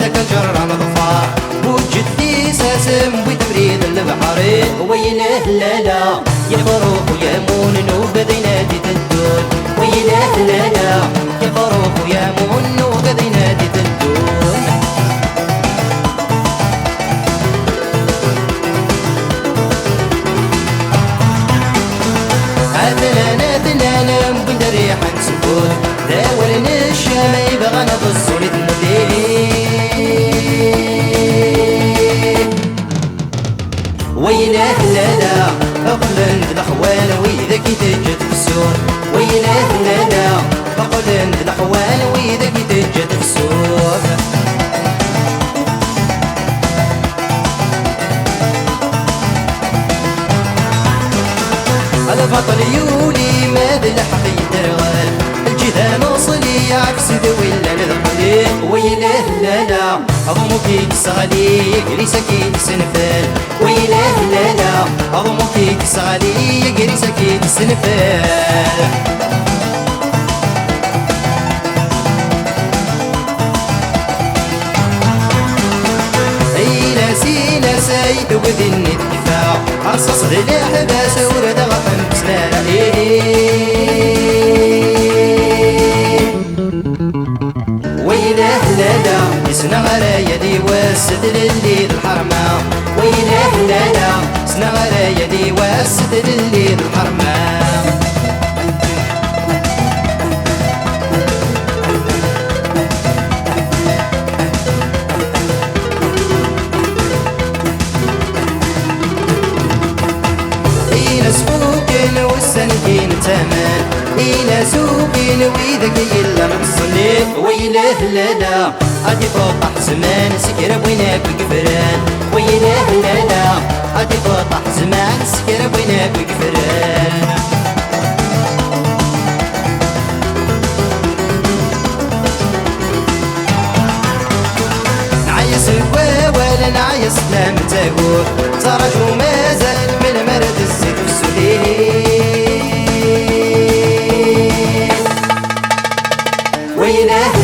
ذاك الجرة مظفار وجدي ساسم وتبريد البحرين ويله لالا يا فاروق ويا مون وقد ينادي تدون ويله لالا يا فاروق ويا مون وقد ينادي تدون ثنانا بند ريحة سكوت داول الشام يبغى نبص ونتنديه ويله لالا أقلن الأخوان وإذا كي تجد في السور ويله لالا أقلن الأخوان وإذا كي تجد في السور البطل يولي ماذا الحق يدرغل الجذان وصلي عكس ذوي نذقلي ويله لالا أضمك تسغلي يقري سكين سنفال ويله لالا أضمك تسغلي يقري سكين سنفال سينا سيد وذن الدفاع أرصص ذي الأحباس ورد غفن بسلالة ويله لالا يسنى غرايا دي واسد للي الحرمة ويله لالا يسنى غرايا دي واسد للي الحرمة والسنتين تمام إلى سوقين وإذا كيلا مصلي ويله لالا أدي فوطح زمان سكر بوينك وقفران ويله لالا أدي فوطح زمان سكر بوينك وقفران نعيس ولا نعيس لا متاقول ترجو مازال من مرد الزيت والسليل ويله